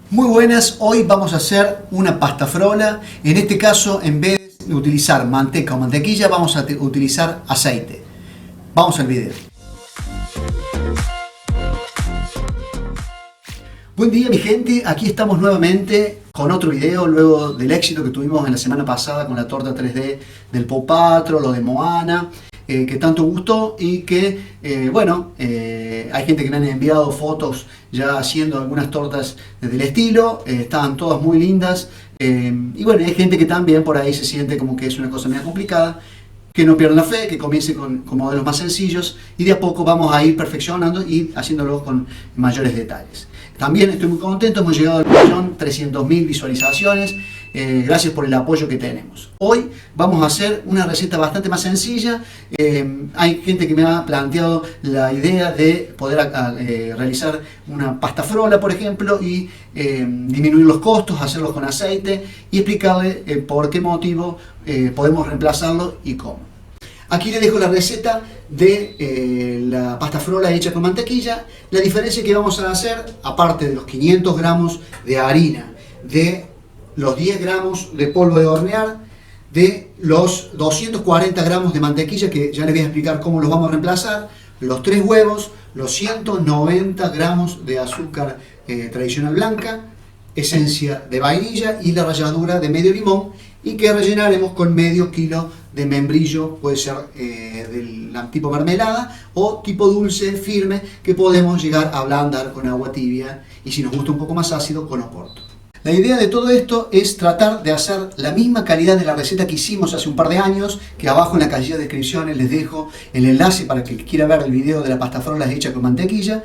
Muy buenas, hoy vamos a hacer una pasta frola. En este caso, en vez de utilizar manteca o mantequilla, vamos a utilizar aceite. Vamos al video. Buen día mi gente, aquí estamos nuevamente con otro video luego del éxito que tuvimos en la semana pasada con la torta 3D del Paw Patrol, lo de Moana, que tanto gustó y que, hay gente que me han enviado fotos ya haciendo algunas tortas del estilo, estaban todas muy lindas y bueno, hay gente que también por ahí se siente como que es una cosa medio complicada. Que no pierdan la fe, que comience con modelos más sencillos y de a poco vamos a ir perfeccionando y haciéndolo con mayores detalles. También estoy muy contento, hemos llegado al 1.300.000 visualizaciones, gracias por el apoyo que tenemos. Hoy vamos a hacer una receta bastante más sencilla, hay gente que me ha planteado la idea de poder realizar una pasta frola, por ejemplo, y disminuir los costos, hacerlos con aceite y explicarle por qué motivo podemos reemplazarlo y cómo. Aquí les dejo la receta de la pasta frola hecha con mantequilla. La diferencia que vamos a hacer, aparte de los 500 gramos de harina, de los 10 gramos de polvo de hornear, de los 240 gramos de mantequilla, que ya les voy a explicar cómo los vamos a reemplazar, los 3 huevos, los 190 gramos de azúcar tradicional blanca, esencia de vainilla y la ralladura de medio limón, y que rellenaremos con medio kilo de membrillo, puede ser del tipo mermelada o tipo dulce firme, que podemos llegar a ablandar con agua tibia y si nos gusta un poco más ácido con oporto. La idea de todo esto es tratar de hacer la misma calidad de la receta que hicimos hace un par de años, que abajo en la cajilla de descripciones les dejo el enlace para que quiera ver el video de la pasta frola hecha con mantequilla,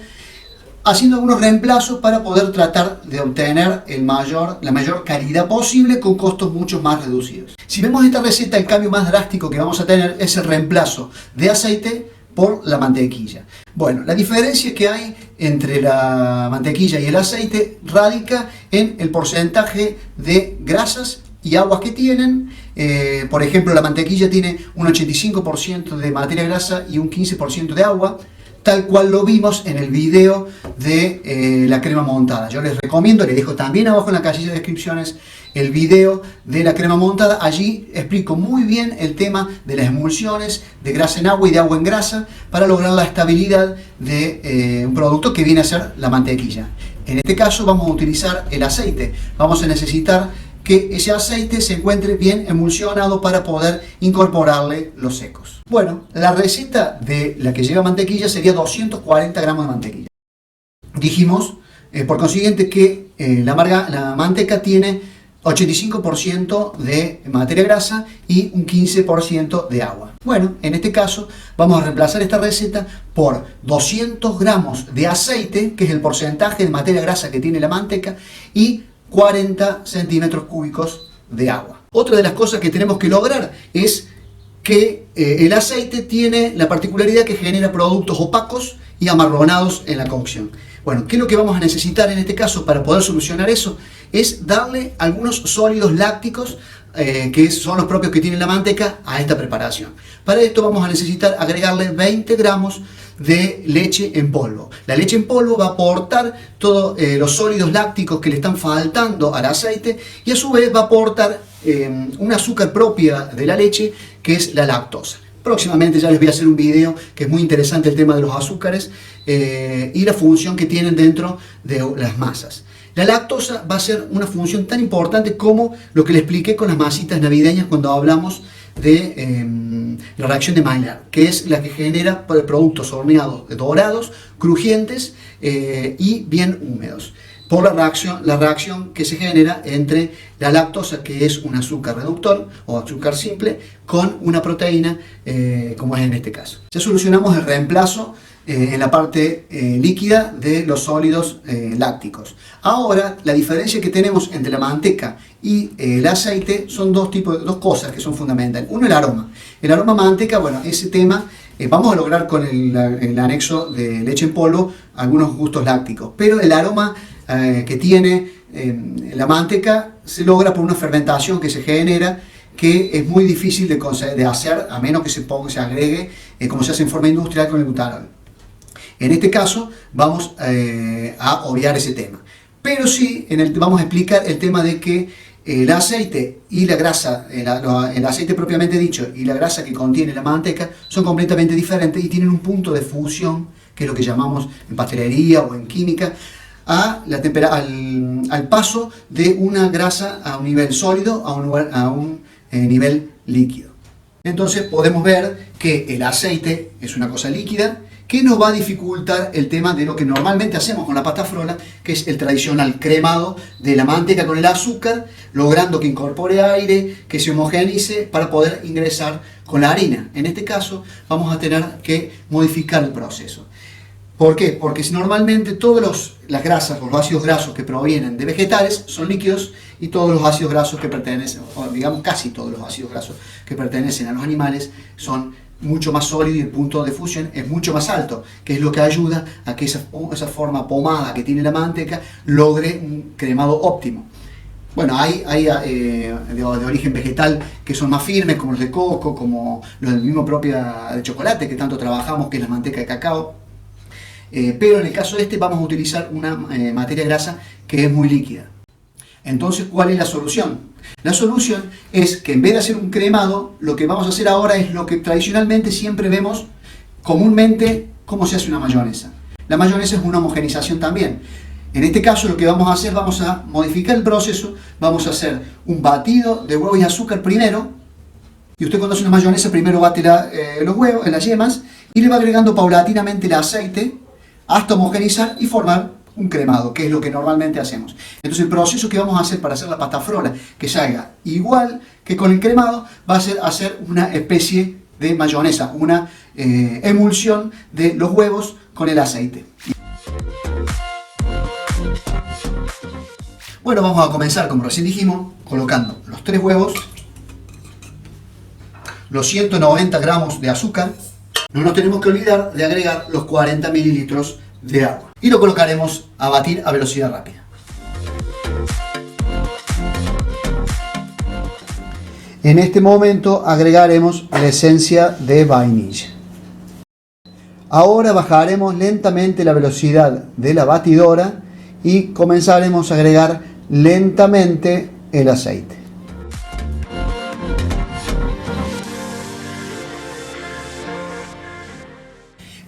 haciendo algunos reemplazos para poder tratar de obtener la mayor calidad posible con costos mucho más reducidos. Si vemos esta receta, el cambio más drástico que vamos a tener es el reemplazo de aceite por la mantequilla. Bueno, la diferencia que hay entre la mantequilla y el aceite radica en el porcentaje de grasas y aguas que tienen. Por ejemplo, la mantequilla tiene un 85% de materia grasa y un 15% de agua, tal cual lo vimos en el video de la crema montada. Yo les recomiendo, les dejo también abajo en la cajilla de descripciones el video de la crema montada. Allí explico muy bien el tema de las emulsiones de grasa en agua y de agua en grasa para lograr la estabilidad de un producto que viene a ser la mantequilla. En este caso vamos a utilizar el aceite. Vamos a necesitar que ese aceite se encuentre bien emulsionado para poder incorporarle los secos. Bueno, la receta de la que lleva mantequilla sería 240 gramos de mantequilla. Dijimos, por consiguiente, que la manteca tiene 85% de materia grasa y un 15% de agua. Bueno, en este caso vamos a reemplazar esta receta por 200 gramos de aceite, que es el porcentaje de materia grasa que tiene la manteca, y 40 centímetros cúbicos de agua. Otra de las cosas que tenemos que lograr es que el aceite tiene la particularidad que genera productos opacos y amarronados en la cocción. Bueno, ¿qué es lo que vamos a necesitar en este caso para poder solucionar eso? Es darle algunos sólidos lácticos que son los propios que tiene la manteca a esta preparación. Para esto vamos a necesitar agregarle 20 gramos de leche en polvo. La leche en polvo va a aportar todos los sólidos lácticos que le están faltando al aceite y a su vez va a aportar un azúcar propia de la leche, que es la lactosa. Próximamente ya les voy a hacer un video que es muy interesante, el tema de los azúcares y la función que tienen dentro de las masas. La lactosa va a ser una función tan importante como lo que les expliqué con las masitas navideñas cuando hablamos de la reacción de Maillard, que es la que genera productos horneados dorados, crujientes y bien húmedos, por la reacción que se genera entre la lactosa, que es un azúcar reductor o azúcar simple, con una proteína, como es en este caso. Ya solucionamos el reemplazo en la parte líquida de los sólidos lácticos. Ahora, la diferencia que tenemos entre la manteca y el aceite son dos cosas que son fundamentales. Uno, el aroma. El aroma manteca, bueno, ese tema vamos a lograr con el anexo de leche en polvo algunos gustos lácticos, pero el aroma que tiene la manteca se logra por una fermentación que se genera, que es muy difícil de hacer a menos que se agregue como se hace en forma industrial con el butanol. En este caso vamos a obviar ese tema. Pero sí, vamos a explicar el tema de que el aceite y la grasa, el aceite propiamente dicho y la grasa que contiene la manteca son completamente diferentes y tienen un punto de fusión, que es lo que llamamos en pastelería o en química, al paso de una grasa a un nivel sólido a un nivel líquido. Entonces podemos ver que el aceite es una cosa líquida que nos va a dificultar el tema de lo que normalmente hacemos con la pasta frola, que es el tradicional cremado de la manteca con el azúcar, logrando que incorpore aire, que se homogenice para poder ingresar con la harina. En este caso vamos a tener que modificar el proceso. ¿Por qué? Porque normalmente todas las grasas o los ácidos grasos que provienen de vegetales son líquidos y todos los ácidos grasos que pertenecen, o digamos casi todos los ácidos grasos que pertenecen a los animales son mucho más sólidos y el punto de fusión es mucho más alto, que es lo que ayuda a que esa forma pomada que tiene la manteca logre un cremado óptimo. Bueno, hay de origen vegetal que son más firmes, como los de coco, como los del mismo propia de chocolate que tanto trabajamos, que es la manteca de cacao. Pero en el caso de este vamos a utilizar una materia grasa que es muy líquida. Entonces, ¿cuál es la solución? La solución es que en vez de hacer un cremado, lo que vamos a hacer ahora es lo que tradicionalmente siempre vemos comúnmente cómo se hace una mayonesa. La mayonesa es una homogenización también. En este caso lo que vamos a hacer, vamos a modificar el proceso, vamos a hacer un batido de huevos y azúcar primero. Y usted cuando hace una mayonesa primero bate los huevos, las yemas, y le va agregando paulatinamente el aceite hasta homogenizar y formar un cremado, que es lo que normalmente hacemos. Entonces el proceso que vamos a hacer para hacer la pasta frola, que salga igual que con el cremado, va a ser hacer una especie de mayonesa, una emulsión de los huevos con el aceite. Bueno, vamos a comenzar, como recién dijimos, colocando los 3 huevos, los 190 gramos de azúcar. No nos tenemos que olvidar de agregar los 40 mililitros de agua. Y lo colocaremos a batir a velocidad rápida. En este momento agregaremos la esencia de vainilla. Ahora bajaremos lentamente la velocidad de la batidora y comenzaremos a agregar lentamente el aceite.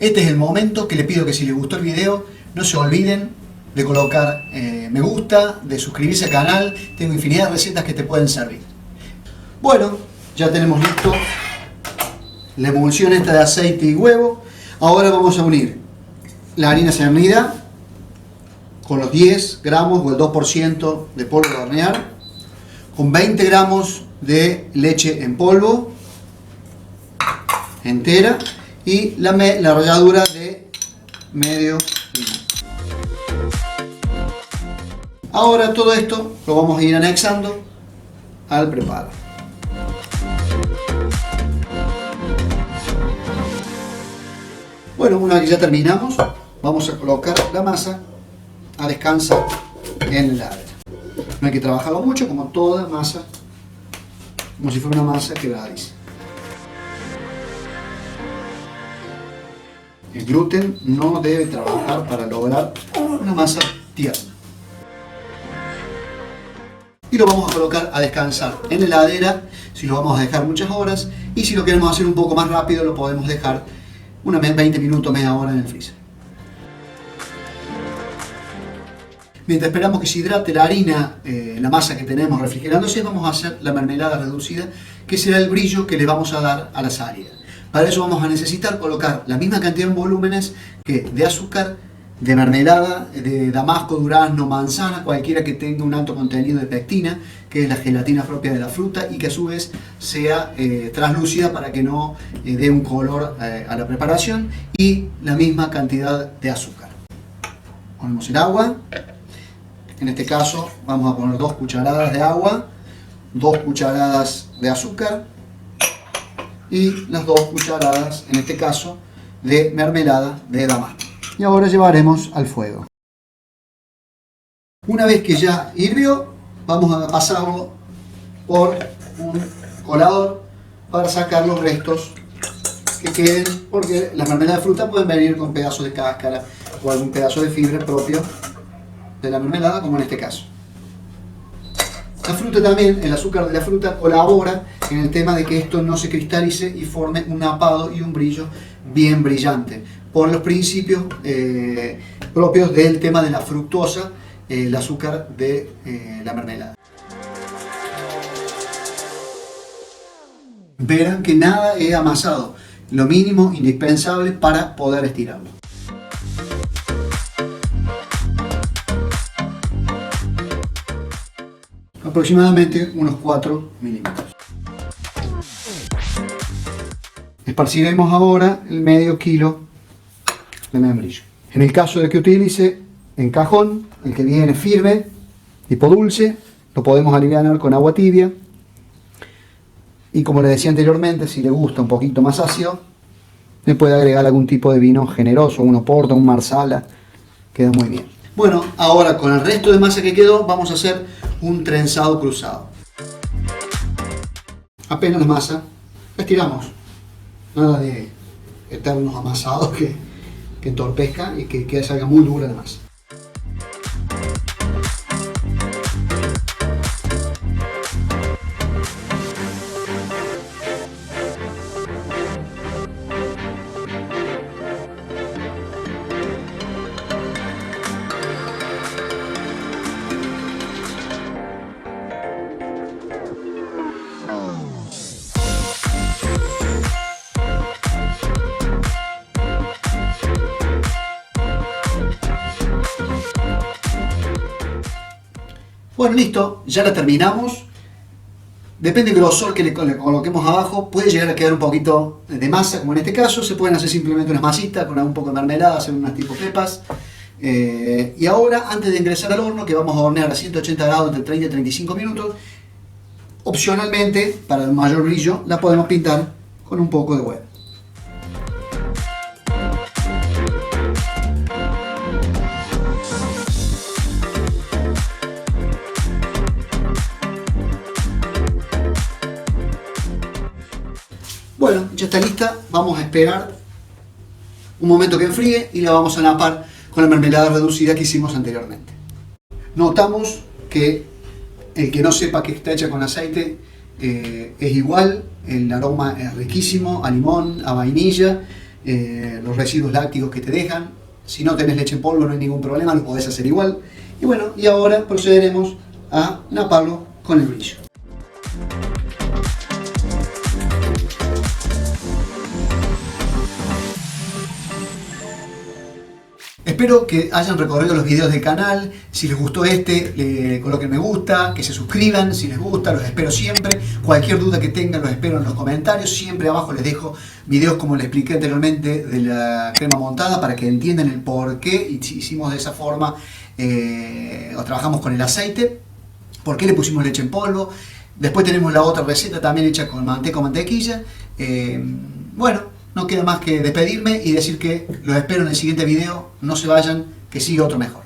Este es el momento que le pido que si les gustó el video no se olviden de colocar me gusta, de suscribirse al canal. Tengo infinidad de recetas que te pueden servir. Bueno, ya tenemos listo la emulsión esta de aceite y huevo. Ahora vamos a unir la harina cernida con los 10 gramos o el 2% de polvo de hornear, con 20 gramos de leche en polvo entera y la ralladura de medio limón. Ahora todo esto lo vamos a ir anexando al preparo. Bueno, una vez que ya terminamos, vamos a colocar la masa a descansar en la heladera. No hay que trabajarlo mucho, como toda masa, como si fuera una masa quebradiza. El gluten no debe trabajar para lograr una masa tierna. Y lo vamos a colocar a descansar en la heladera, si lo vamos a dejar muchas horas, y si lo queremos hacer un poco más rápido, lo podemos dejar unos 20 minutos, media hora en el freezer. Mientras esperamos que se hidrate la harina, la masa que tenemos refrigerándose, vamos a hacer la mermelada reducida, que será el brillo que le vamos a dar a la salida. Para eso vamos a necesitar colocar la misma cantidad de volúmenes que de azúcar, de mermelada, de damasco, durazno, manzana, cualquiera que tenga un alto contenido de pectina, que es la gelatina propia de la fruta y que a su vez sea translúcida para que no dé un color a la preparación, y la misma cantidad de azúcar. Ponemos el agua. En este caso vamos a poner 2 cucharadas de agua, 2 cucharadas de azúcar y las 2 cucharadas, en este caso, de mermelada de damasco. Y ahora llevaremos al fuego. Una vez que ya hirvió, vamos a pasarlo por un colador para sacar los restos que queden, porque las mermeladas de fruta pueden venir con pedazos de cáscara o algún pedazo de fibra propio de la mermelada, como en este caso. La fruta también, el azúcar de la fruta colabora en el tema de que esto no se cristalice y forme un apado y un brillo bien brillante, por los principios propios del tema de la fructosa, el azúcar de la mermelada. Verán que nada he amasado, lo mínimo indispensable para poder estirarlo. Aproximadamente unos 4 milímetros. Esparciremos ahora el medio kilo de membrillo. En el caso de que utilice en cajón, el que viene firme, tipo dulce, lo podemos alivianar con agua tibia. Y como les decía anteriormente, si le gusta un poquito más ácido, le puede agregar algún tipo de vino generoso, un Oporto, un Marsala, queda muy bien. Bueno, ahora con el resto de masa que quedó, vamos a hacer un trenzado cruzado. Apenas la masa, la estiramos. Nada de eternos amasados que entorpezca y que salga muy dura la masa. Bueno, listo, ya la terminamos. Depende del grosor que le coloquemos abajo, puede llegar a quedar un poquito de masa, como en este caso. Se pueden hacer simplemente unas masitas con un poco de mermelada, hacer unas tipo pepas. Y ahora, antes de ingresar al horno, que vamos a hornear a 180 grados entre 30 y 35 minutos, opcionalmente, para el mayor brillo, la podemos pintar con un poco de huevo. Bueno, ya está lista, vamos a esperar un momento que enfríe y la vamos a napar con la mermelada reducida que hicimos anteriormente. Notamos que el que no sepa que está hecha con aceite es igual, el aroma es riquísimo, a limón, a vainilla, los residuos lácticos que te dejan. Si no tenés leche en polvo no hay ningún problema, lo podés hacer igual. Y bueno, y ahora procederemos a naparlo con el brillo. Espero que hayan recorrido los videos del canal. Si les gustó le coloquen me gusta, que se suscriban si les gusta, los espero siempre. Cualquier duda que tengan los espero en los comentarios. Siempre abajo les dejo videos como les expliqué anteriormente de la crema montada para que entiendan el por qué hicimos de esa forma o trabajamos con el aceite, por qué le pusimos leche en polvo. Después tenemos la otra receta también hecha con manteca o mantequilla. Bueno, no queda más que despedirme y decir que los espero en el siguiente video. No se vayan, que siga otro mejor.